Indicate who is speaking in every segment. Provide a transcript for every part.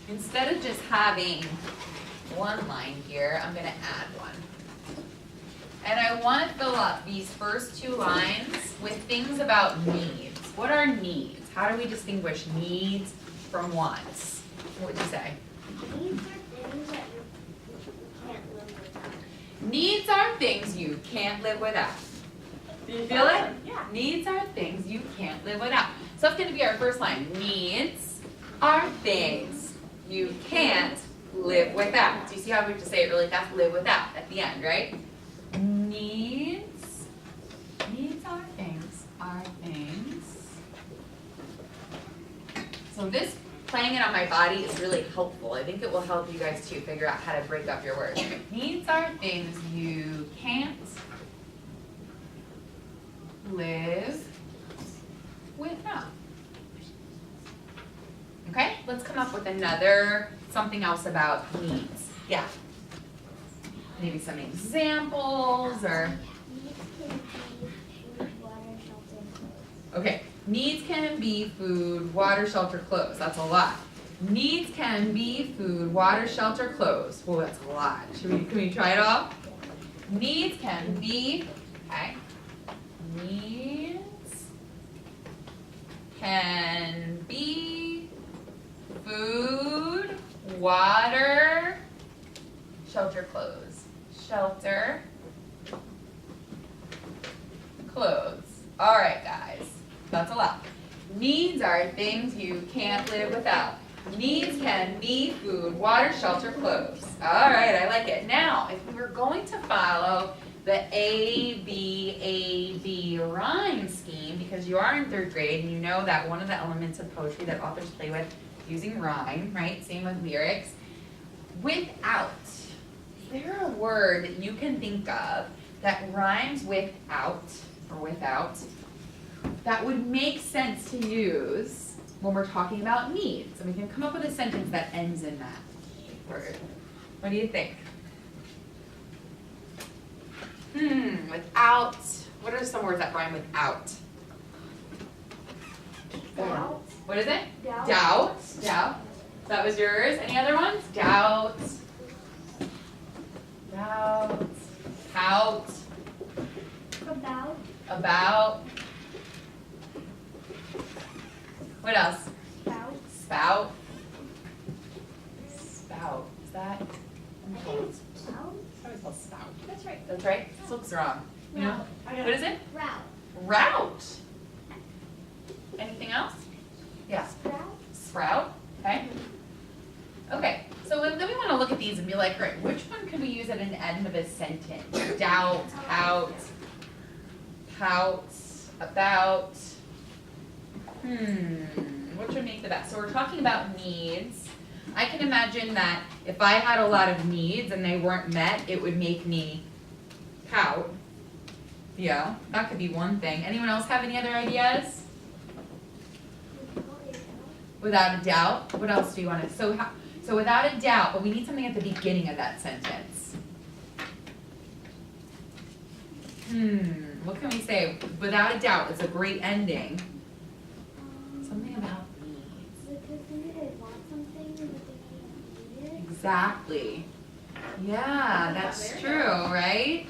Speaker 1: instead of just having one line here, I'm going to add one. And I want to fill up these first two lines with things about needs. What are needs? How do we distinguish needs from wants? What would you say?
Speaker 2: Needs are things that you can't live without.
Speaker 1: Needs are things you can't live without. Do you feel it?
Speaker 2: Yeah.
Speaker 1: Needs are things you can't live without. So that's going to be our first line. Needs are things you can't live without. Do you see how we have to say it really fast? Live without at the end, right? Needs are things. So this playing it on my body is really helpful. I think it will help you guys too figure out how to break up your words. Needs are things you can't live without. Okay, let's come up with something else about needs. Yeah. Maybe some examples or.
Speaker 2: Needs can be food, water, shelter, clothes.
Speaker 1: Okay, needs can be food, water, shelter, clothes. That's a lot. Needs can be food, water, shelter, clothes. Well, that's a lot. Can we try it all? Needs can be, okay. Needs can be food, water, shelter, clothes. Shelter, clothes. All right, guys. That's a lot. Needs are things you can't live without. Needs can be food, water, shelter, clothes. All right, I like it. Now, if we were going to follow the A-B rhyme scheme, because you are in 3rd grade and you know that one of the elements of poetry that authors play with using rhyme, right? Same with lyrics. Without. Is there a word that you can think of that rhymes with out or without that would make sense to use when we're talking about needs? And we can come up with a sentence that ends in that word. What do you think? Without. What are some words that rhyme with out?
Speaker 2: Doubt.
Speaker 1: What is it?
Speaker 2: Doubt.
Speaker 1: Doubt. Doubt. That was yours. Any other ones? Doubt. Doubt. Pout. About. What else? Spout. Spout. Is that? It's probably called spout.
Speaker 2: That's right.
Speaker 1: That's right. This looks wrong. You know? What is it?
Speaker 2: Route.
Speaker 1: Route. Anything else? Yeah.
Speaker 2: Sprout.
Speaker 1: Sprout. Okay. Okay. So then we want to look at these and be like, right, which one can we use at an end of a sentence? Doubt, out, pout, about. What should make the best? So we're talking about needs. I can imagine that if I had a lot of needs and they weren't met, it would make me pout. Yeah, that could be one thing. Anyone else have any other ideas? Without a doubt. What else do you want to? So without a doubt, but we need something at the beginning of that sentence. What can we say? Without a doubt, it's a great ending. Something about needs.
Speaker 2: Because maybe they want something, but they can't get it.
Speaker 1: Exactly. Yeah, that's true, right?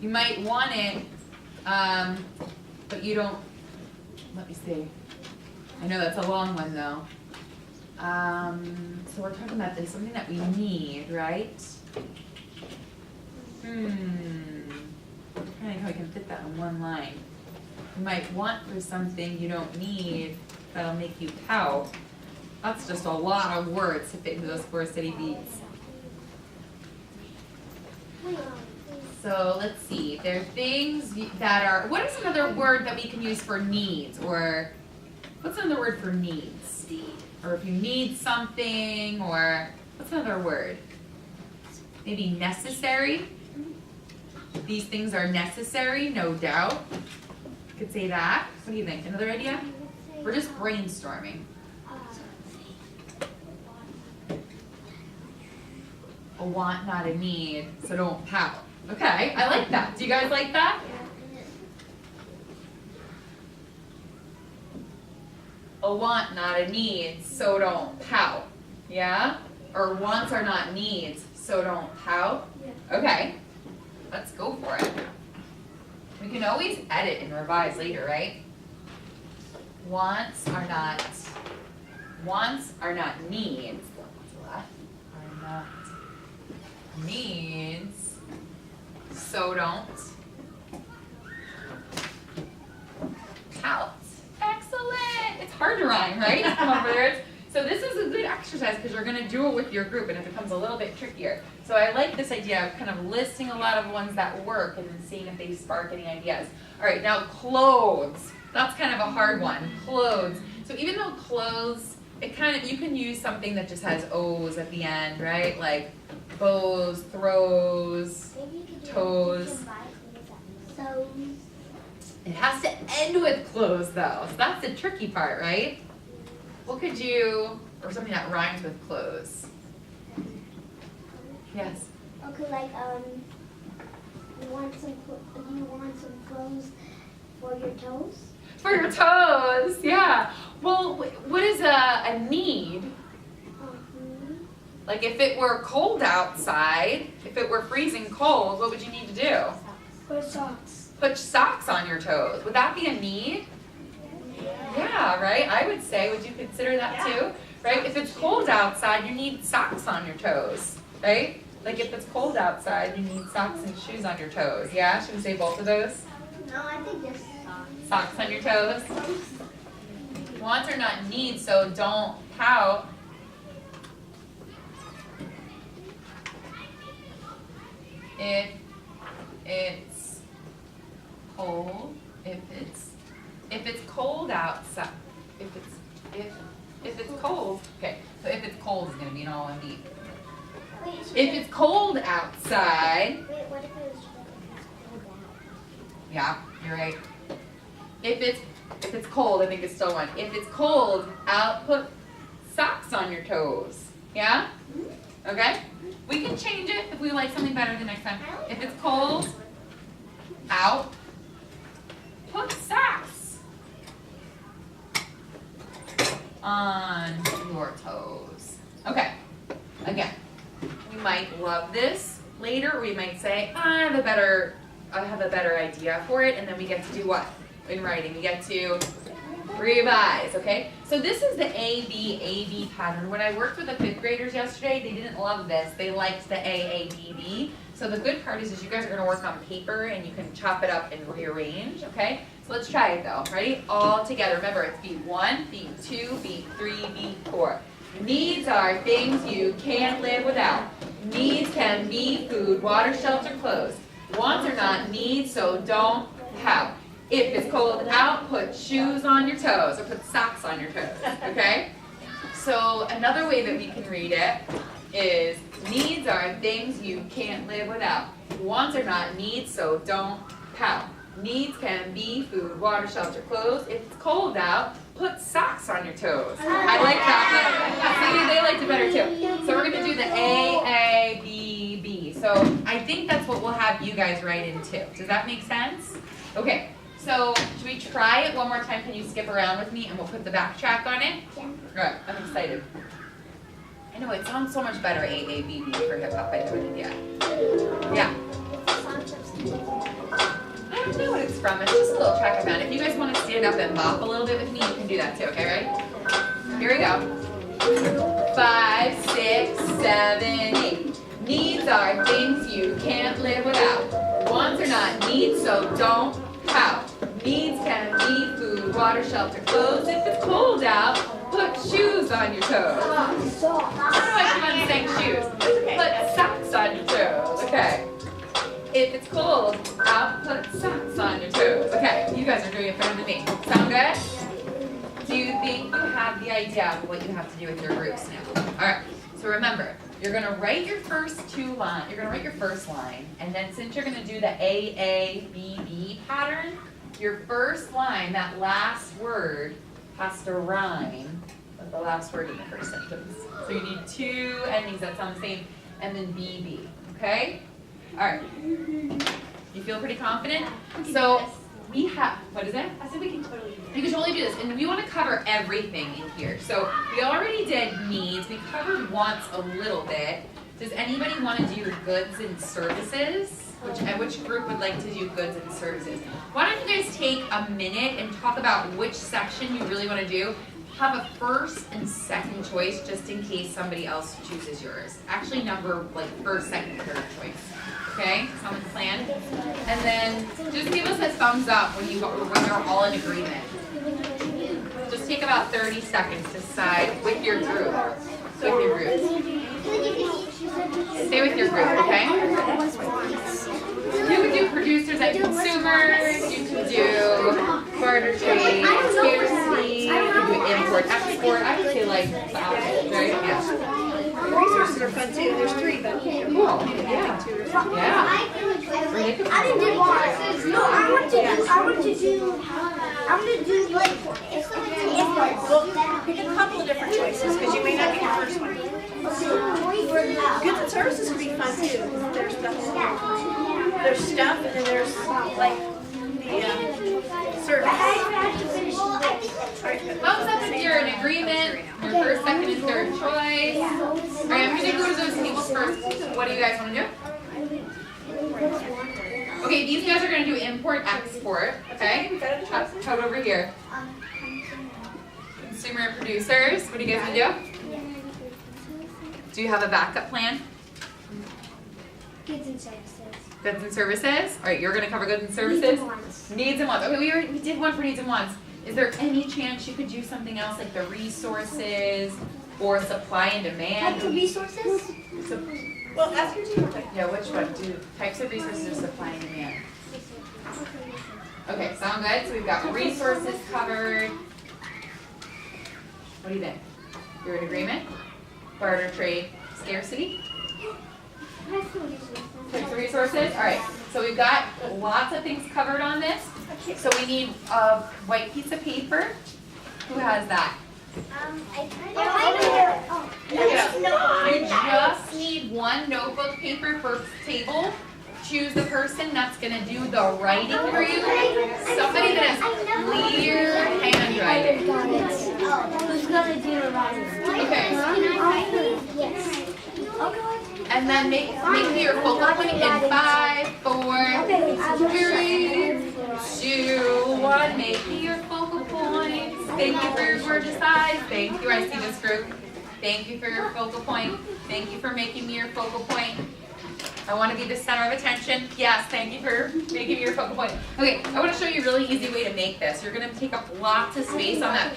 Speaker 1: You might want it, but you don't. Let me see. I know that's a long one though. So we're talking about this, something that we need, right? I'm trying to think how we can fit that in one line. You might want for something you don't need that'll make you pout. That's just a lot of words to fit into those 4 city beats. So let's see. There are things that are. What is another word that we can use for needs? Or what's another word for needs? Or if you need something, or what's another word? Maybe necessary. These things are necessary, no doubt. You could say that. What do you think? Another idea? We're just brainstorming. A want, not a need, so don't pout. Okay, I like that. Do you guys like that? A want, not a need, so don't pout. Yeah? Or wants are not needs, so don't pout?
Speaker 2: Yeah.
Speaker 1: Okay, let's go for it. We can always edit and revise later, right? Wants are not needs. Are not needs, so don't pout. Excellent. It's hard to rhyme, right? Come over there. So this is a good exercise because you're going to do it with your group and it becomes a little bit trickier. So I like this idea of kind of listing a lot of ones that work and then seeing if they spark any ideas. All right, now clothes. That's kind of a hard one. Clothes. So even though clothes, it kind of, you can use something that just has O's at the end, right? Like bows, throws,
Speaker 2: Maybe you could do
Speaker 1: toes.
Speaker 2: So.
Speaker 1: It has to end with clothes though. So that's the tricky part, right? What could you, or something that rhymes with clothes? Yes.
Speaker 2: Okay, like you want some clothes for your toes?
Speaker 1: For your toes, yeah. Well, what is a need? Like if it were cold outside, if it were freezing cold, what would you need to do?
Speaker 2: Put socks.
Speaker 1: Put socks on your toes. Would that be a need? Yeah, right? I would say, would you consider that too? Right? If it's cold outside, you need socks on your toes, right? Like if it's cold outside, you need socks and shoes on your toes. Yeah? Should we say both of those?
Speaker 2: No, I think just socks.
Speaker 1: Socks on your toes? Wants are not needs, so don't pout. If it's cold, if it's cold outside, if it's cold, okay, so if it's cold is gonna be an all in deep.
Speaker 2: Wait,
Speaker 1: If it's cold outside,
Speaker 2: wait, what if it was cold out?
Speaker 1: yeah, you're right. If it's cold, I think it's still one. If it's cold out, put socks on your toes. Yeah? Okay? We can change it if we like something better the next time. If it's cold out, put socks on your toes. Okay. Again, we might love this later, or we might say, I have a better idea for it, and then we get to do what? In writing, we get to revise, okay? So this is the A-B pattern. When I worked with the 5th graders yesterday, they didn't love this. They liked the A-B. So the good part is you guys are gonna work on paper and you can chop it up and rearrange, okay? So let's try it though, ready? All together. Remember, it's beat 1, beat 2, beat 3, beat 4. Needs are things you can't live without. Needs can be food, water, shelter, clothes. Wants are not needs, so don't pout. If it's cold out, put shoes on your toes or put socks on your toes, okay? So another way that we can read it is needs are things you can't live without. Wants are not needs, so don't pout. Needs can be food, water, shelter, clothes. If it's cold out, put socks on your toes. I like that. See, they liked it better too. So we're going to do the A, B, B. So I think that's what we'll have you guys write in too. Does that make sense? Okay. So should we try it one more time? Can you skip around with me and we'll put the backtrack on it?
Speaker 2: Yeah.
Speaker 1: Right, I'm excited. I know, it sounds so much better, A-A-B-B for hip hop. I have no idea. Yeah. I don't know what it's from. It's just a little track I found. If you guys want to stand up and bop a little bit with me, you can do that too, okay, right? Here we go. 5, 6, 7, 8. Needs are things you can't live without. Wants are not needs, so don't pout. Needs can be food, water, shelter, clothes. If it's cold out, put shoes on your toes. I don't know why I keep on saying shoes. Put socks on your toes. Okay. If it's cold out, put socks on your toes. Okay, you guys are doing it better than me. Sound good? Do you think you have the idea of what you have to do with your groups now? Alright, so remember, you're going to write your first 2 lines. You're going to write your first line, and then since you're going to do the A-A-B-B pattern, your first line, that last word, has to rhyme with the last word in the first sentence. So you need 2 endings that sound the same, and then B-B, okay? All right. You feel pretty confident? So we have, what is it?
Speaker 3: I said we can totally do
Speaker 1: You can totally do this, and we want to cover everything in here. So we already did needs, we covered wants a little bit. Does anybody want to do goods and services? Which group would like to do goods and services? Why don't you guys take a minute and talk about which section you really want to do? Have a first and second choice just in case somebody else chooses yours. Actually number like first, second, third choice. Okay, sounds like a plan. And then just give us a thumbs up when you're all in agreement. Just take about 30 seconds to decide with your group. With your group. Stay with your group, okay? You can do producers and consumers, you can do barter trade, scarcity, you can do import, export, I would say like the opposite, right? Yeah.
Speaker 3: Resources are fun too. There's 3, but
Speaker 1: Cool, yeah. Yeah.
Speaker 2: I didn't do boxes. No, I want to do like
Speaker 3: well, pick a couple of different choices because you may not get the first one. Goods and services can be fun too. There's stuff, and then there's like the service.
Speaker 1: Thumbs up if you're in agreement, your first, second, and third choice. All right, I'm gonna go to those tables first. What do you guys want to do? Okay, these guys are gonna do import, export, okay? Cut over here. Consumer and producers, what do you guys want to do? Do you have a backup plan?
Speaker 2: Goods and services.
Speaker 1: Goods and services? All right, you're gonna cover goods and services? Needs and wants. Okay, we did one for needs and wants. Is there any chance you could do something else like the resources or supply and demand?
Speaker 2: Like the resources?
Speaker 3: Well, ask your team.
Speaker 1: Yeah, which one? Do types of resources or supply and demand? Okay, sound good? So we've got resources covered. What do you think? You're in agreement? Barter trade, scarcity? Types of resources? All right, so we've got lots of things covered on this. So we need a white piece of paper. Who has that? You just need one notebook paper per table. Choose the person that's gonna do the writing for you. Somebody that has clear handwriting.
Speaker 2: Who's gonna do the writing?
Speaker 1: Okay.
Speaker 2: Yes.
Speaker 1: And then make me your focal point in 5, 4, 3, 2, 1. Make me your focal points. Thank you for your gorgeous eyes. Thank you. I see this group. Thank you for your focal point. Thank you for making me your focal point. I want to be the center of attention. Yes, thank you for making me your focal point. Okay, I want to show you a really easy way to make this. You're going to take up lots of space on that